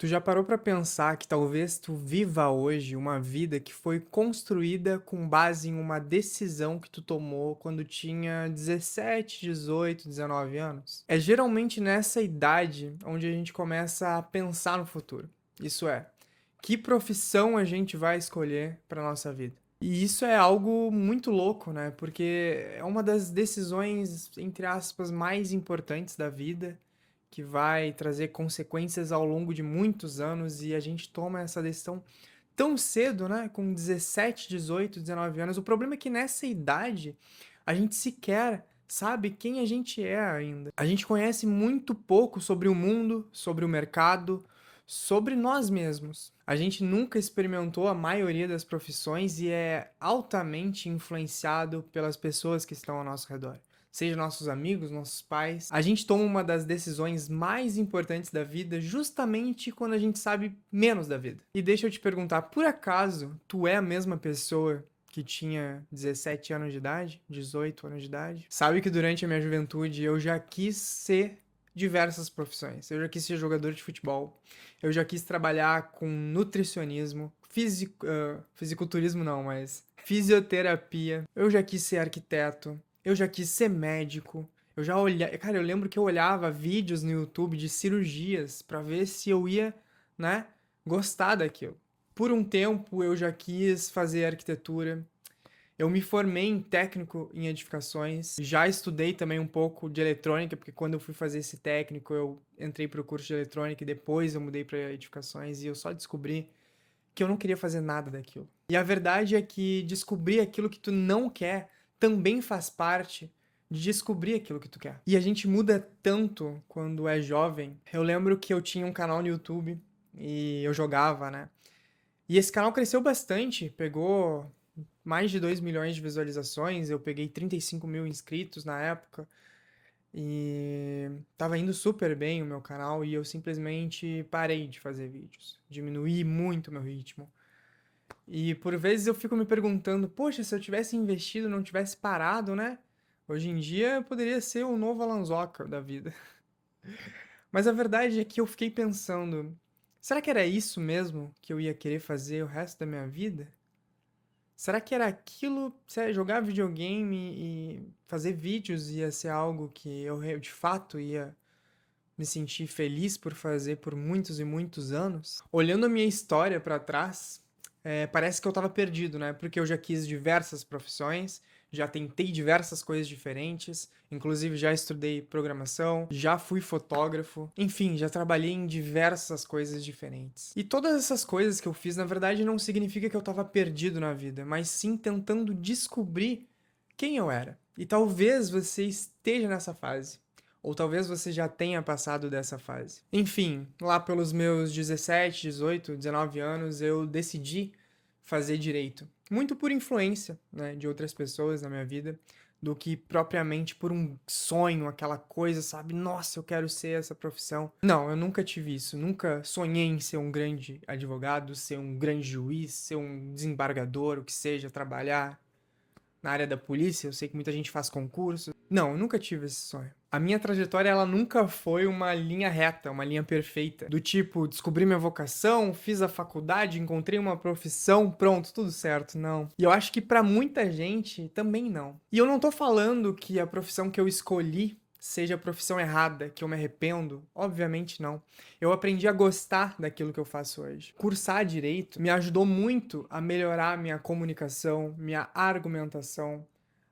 Tu já parou pra pensar que talvez tu viva hoje uma vida que foi construída com base em uma decisão que tu tomou quando tinha 17, 18, 19 anos? É geralmente nessa idade onde a gente começa a pensar no futuro. Isso é, que profissão a gente vai escolher para nossa vida? E isso é algo muito louco, né? Porque é uma das decisões, entre aspas, mais importantes da vida, que vai trazer consequências ao longo de muitos anos e a gente toma essa decisão tão cedo, né? Com 17, 18, 19 anos. O problema é que nessa idade a gente sequer sabe quem a gente é ainda. A gente conhece muito pouco sobre o mundo, sobre o mercado, sobre nós mesmos. A gente nunca experimentou a maioria das profissões e é altamente influenciado pelas pessoas que estão ao nosso redor. Seja nossos amigos, nossos pais. A gente toma uma das decisões mais importantes da vida justamente quando a gente sabe menos da vida. E deixa eu te perguntar, por acaso tu é a mesma pessoa que tinha 17 anos de idade, 18 anos de idade? Sabe que durante a minha juventude eu já quis ser diversas profissões. Eu já quis ser jogador de futebol, eu já quis trabalhar com nutricionismo, fisiculturismo não, mas fisioterapia. Eu já quis ser arquiteto, eu já quis ser médico. Eu já olhava, cara, eu lembro que eu olhava vídeos no YouTube de cirurgias pra ver se eu ia, né, gostar daquilo. Por um tempo eu já quis fazer arquitetura. Eu me formei em técnico em edificações, já estudei também um pouco de eletrônica, porque quando eu fui fazer esse técnico eu entrei para o curso de eletrônica e depois eu mudei para edificações e eu só descobri que eu não queria fazer nada daquilo. E a verdade é que descobrir aquilo que tu não quer também faz parte de descobrir aquilo que tu quer. E a gente muda tanto quando é jovem. Eu lembro que eu tinha um canal no YouTube e eu jogava, né? E esse canal cresceu bastante, pegou mais de 2 milhões de visualizações, eu peguei 35 mil inscritos na época e tava indo super bem o meu canal e eu simplesmente parei de fazer vídeos, diminuí muito o meu ritmo. E por vezes eu fico me perguntando, poxa, se eu tivesse investido, não tivesse parado, né? Hoje em dia eu poderia ser o novo Alanzoca da vida. Mas a verdade é que eu fiquei pensando, será que era isso mesmo que eu ia querer fazer o resto da minha vida? Será que era aquilo, jogar videogame e fazer vídeos ia ser algo que eu de fato ia me sentir feliz por fazer por muitos e muitos anos? Olhando a minha história para trás, parece que eu tava perdido, né? Porque eu já quis diversas profissões, já tentei diversas coisas diferentes, inclusive já estudei programação, já fui fotógrafo, enfim, já trabalhei em diversas coisas diferentes. E todas essas coisas que eu fiz, na verdade, não significa que eu tava perdido na vida, mas sim tentando descobrir quem eu era. E talvez você esteja nessa fase. Ou talvez você já tenha passado dessa fase. Enfim, lá pelos meus 17, 18, 19 anos, eu decidi fazer direito. Muito por influência, né, de outras pessoas na minha vida, do que propriamente por um sonho, aquela coisa, sabe? Nossa, eu quero ser essa profissão. Não, eu nunca tive isso. Nunca sonhei em ser um grande advogado, ser um grande juiz, ser um desembargador, o que seja, trabalhar na área da polícia. Eu sei que muita gente faz concurso. Não, eu nunca tive esse sonho. A minha trajetória, ela nunca foi uma linha reta, uma linha perfeita. Do tipo, descobri minha vocação, fiz a faculdade, encontrei uma profissão, pronto, tudo certo. Não. E eu acho que pra muita gente também não. E eu não tô falando que a profissão que eu escolhi seja a profissão errada, que eu me arrependo. Obviamente não. Eu aprendi a gostar daquilo que eu faço hoje. Cursar direito me ajudou muito a melhorar minha comunicação, minha argumentação,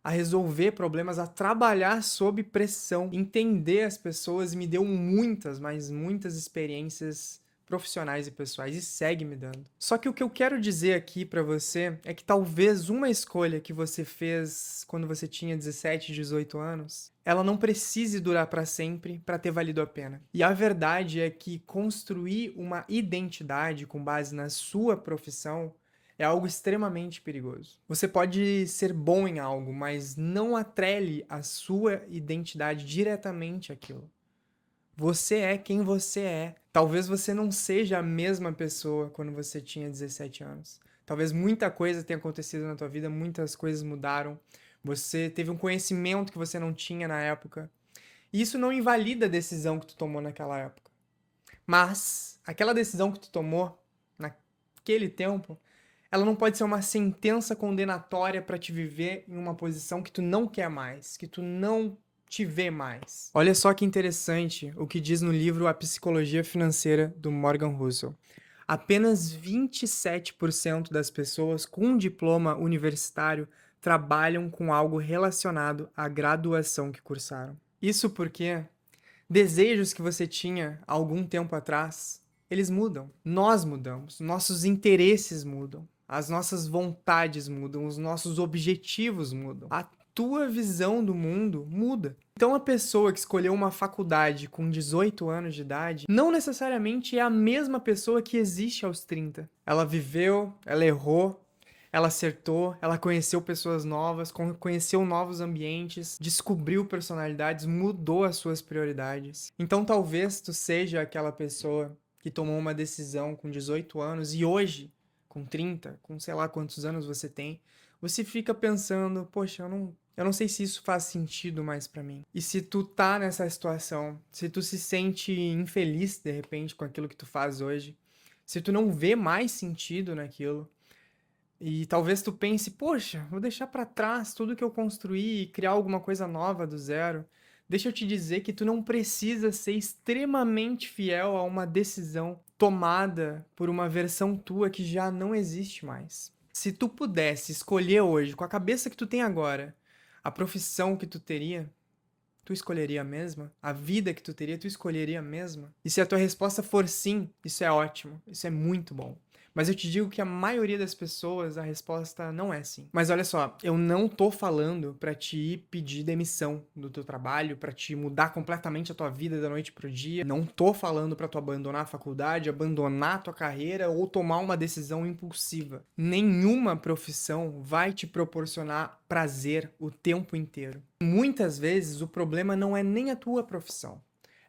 a resolver problemas, a trabalhar sob pressão, entender as pessoas, me deu muitas, mas muitas experiências profissionais e pessoais e segue me dando. Só que o que eu quero dizer aqui pra você é que talvez uma escolha que você fez quando você tinha 17, 18 anos, ela não precise durar pra sempre pra ter valido a pena. E a verdade é que construir uma identidade com base na sua profissão é algo extremamente perigoso. Você pode ser bom em algo, mas não atrele a sua identidade diretamente àquilo. Você é quem você é. Talvez você não seja a mesma pessoa quando você tinha 17 anos. Talvez muita coisa tenha acontecido na tua vida, muitas coisas mudaram. Você teve um conhecimento que você não tinha na época. E isso não invalida a decisão que tu tomou naquela época. Mas aquela decisão que tu tomou naquele tempo, ela não pode ser uma sentença condenatória pra te viver em uma posição que tu não quer mais, que tu não te vê mais. Olha só que interessante o que diz no livro A Psicologia Financeira, do Morgan Housel. Apenas 27% das pessoas com um diploma universitário trabalham com algo relacionado à graduação que cursaram. Isso porque desejos que você tinha há algum tempo atrás, eles mudam. Nós mudamos, nossos interesses mudam, as nossas vontades mudam, os nossos objetivos mudam. A tua visão do mundo muda. Então a pessoa que escolheu uma faculdade com 18 anos de idade não necessariamente é a mesma pessoa que existe aos 30. Ela viveu, ela errou, ela acertou, ela conheceu pessoas novas, conheceu novos ambientes, descobriu personalidades, mudou as suas prioridades. Então talvez tu seja aquela pessoa que tomou uma decisão com 18 anos e hoje, com 30, com sei lá quantos anos você tem, você fica pensando, poxa, eu não sei se isso faz sentido mais pra mim. E se tu tá nessa situação, se tu se sente infeliz de repente com aquilo que tu faz hoje, se tu não vê mais sentido naquilo, e talvez tu pense, poxa, vou deixar pra trás tudo que eu construí e criar alguma coisa nova do zero. Deixa eu te dizer que tu não precisa ser extremamente fiel a uma decisão tomada por uma versão tua que já não existe mais. Se tu pudesse escolher hoje, com a cabeça que tu tem agora, a profissão que tu teria, tu escolheria a mesma? A vida que tu teria, tu escolheria a mesma? E se a tua resposta for sim, isso é ótimo, isso é muito bom. Mas eu te digo que a maioria das pessoas, a resposta não é sim. Mas olha só, eu não tô falando pra te ir pedir demissão do teu trabalho, pra te mudar completamente a tua vida da noite pro dia. Não tô falando pra tu abandonar a faculdade, abandonar a tua carreira ou tomar uma decisão impulsiva. Nenhuma profissão vai te proporcionar prazer o tempo inteiro. Muitas vezes o problema não é nem a tua profissão.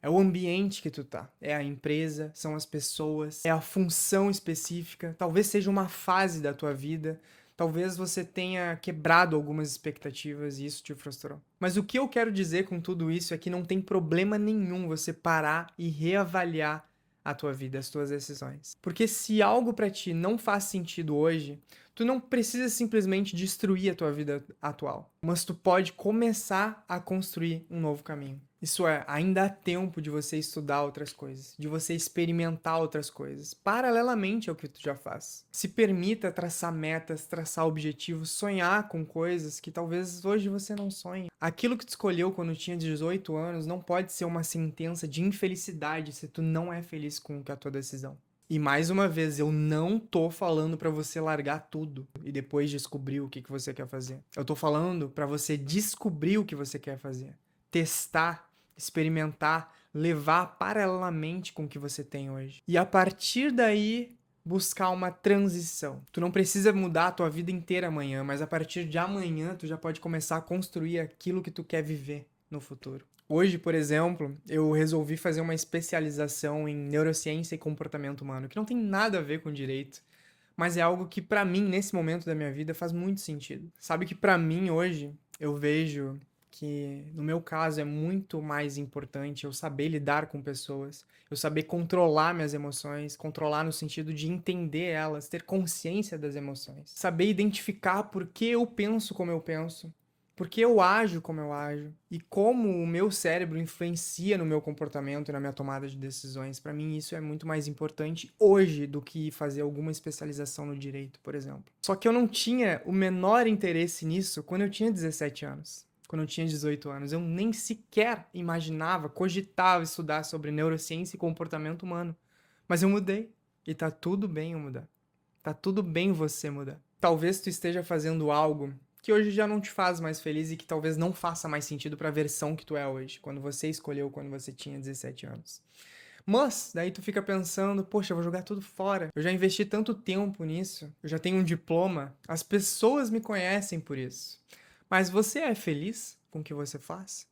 É o ambiente que tu tá, é a empresa, são as pessoas, é a função específica, talvez seja uma fase da tua vida, talvez você tenha quebrado algumas expectativas e isso te frustrou. Mas o que eu quero dizer com tudo isso é que não tem problema nenhum você parar e reavaliar a tua vida, as tuas decisões. Porque se algo pra ti não faz sentido hoje, tu não precisa simplesmente destruir a tua vida atual, mas tu pode começar a construir um novo caminho. Isso é, ainda há tempo de você estudar outras coisas, de você experimentar outras coisas, paralelamente ao que tu já faz. Se permita traçar metas, traçar objetivos, sonhar com coisas que talvez hoje você não sonhe. Aquilo que tu escolheu quando tinha 18 anos não pode ser uma sentença de infelicidade se tu não é feliz com a tua decisão. E mais uma vez, eu não tô falando pra você largar tudo e depois descobrir o que você quer fazer. Eu tô falando pra você descobrir o que você quer fazer. Testar, experimentar, levar paralelamente com o que você tem hoje. E a partir daí, buscar uma transição. Tu não precisa mudar a tua vida inteira amanhã, mas a partir de amanhã tu já pode começar a construir aquilo que tu quer viver no futuro. Hoje, por exemplo, eu resolvi fazer uma especialização em neurociência e comportamento humano, que não tem nada a ver com direito, mas é algo que pra mim, nesse momento da minha vida, faz muito sentido. Sabe que pra mim hoje, eu vejo que no meu caso é muito mais importante eu saber lidar com pessoas, eu saber controlar minhas emoções, controlar no sentido de entender elas, ter consciência das emoções, saber identificar por que eu penso como eu penso, por que eu ajo como eu ajo e como o meu cérebro influencia no meu comportamento e na minha tomada de decisões. Pra mim isso é muito mais importante hoje do que fazer alguma especialização no direito, por exemplo. Só que eu não tinha o menor interesse nisso quando eu tinha 17 anos. Quando eu tinha 18 anos, eu nem sequer imaginava, cogitava estudar sobre neurociência e comportamento humano. Mas eu mudei. E tá tudo bem eu mudar. Tá tudo bem você mudar. Talvez tu esteja fazendo algo que hoje já não te faz mais feliz e que talvez não faça mais sentido pra versão que tu é hoje, quando você escolheu quando você tinha 17 anos. Mas, daí tu fica pensando, poxa, eu vou jogar tudo fora. Eu já investi tanto tempo nisso, eu já tenho um diploma, as pessoas me conhecem por isso. Mas você é feliz com o que você faz?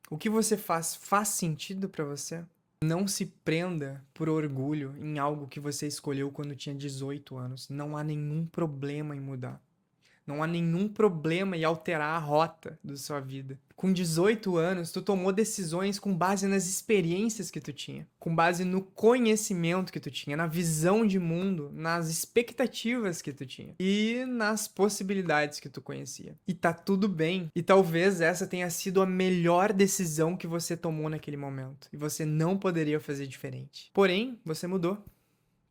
O que você faz sentido pra você? Não se prenda por orgulho em algo que você escolheu quando tinha 18 anos. Não há nenhum problema em mudar. Não há nenhum problema em alterar a rota da sua vida. Com 18 anos, tu tomou decisões com base nas experiências que tu tinha, com base no conhecimento que tu tinha, na visão de mundo, nas expectativas que tu tinha e nas possibilidades que tu conhecia. E tá tudo bem. E talvez essa tenha sido a melhor decisão que você tomou naquele momento. E você não poderia fazer diferente. Porém, você mudou.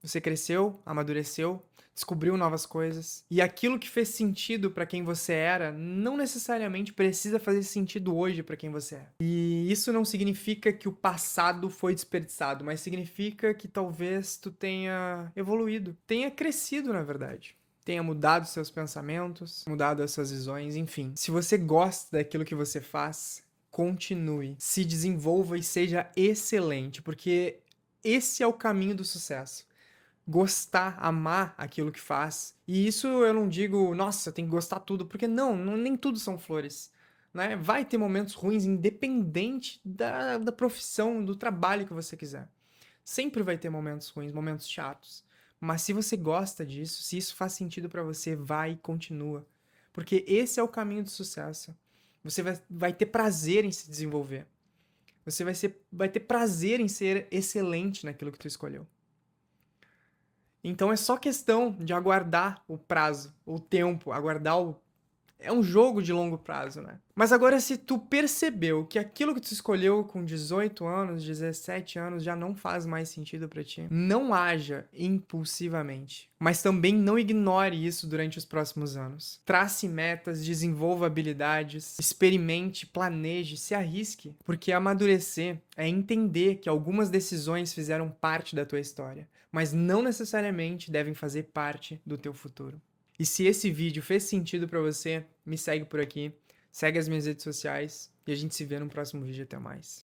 Você cresceu, amadureceu, descobriu novas coisas. E aquilo que fez sentido para quem você era, não necessariamente precisa fazer sentido hoje para quem você é. E isso não significa que o passado foi desperdiçado, mas significa que talvez tu tenha evoluído, tenha crescido, na verdade. Tenha mudado seus pensamentos, mudado as suas visões, enfim. Se você gosta daquilo que você faz, continue, se desenvolva e seja excelente, porque esse é o caminho do sucesso. Gostar, amar aquilo que faz. E isso eu não digo, nossa, tem que gostar tudo, porque nem tudo são flores, né? Vai ter momentos ruins, independente da profissão, do trabalho que você quiser. Sempre vai ter momentos ruins, momentos chatos. Mas se você gosta disso, se isso faz sentido pra você, vai e continua. Porque esse é o caminho do sucesso. Você vai ter prazer em se desenvolver. Você vai ter prazer em ser excelente naquilo que tu escolheu. Então é só questão de aguardar o prazo, o tempo, aguardar o. É um jogo de longo prazo, né? Mas agora, se tu percebeu que aquilo que tu escolheu com 18 anos, 17 anos já não faz mais sentido pra ti, não haja impulsivamente. Mas também não ignore isso durante os próximos anos. Trace metas, desenvolva habilidades, experimente, planeje, se arrisque. Porque amadurecer é entender que algumas decisões fizeram parte da tua história, mas não necessariamente devem fazer parte do teu futuro. E se esse vídeo fez sentido pra você, me segue por aqui, segue as minhas redes sociais e a gente se vê no próximo vídeo. Até mais.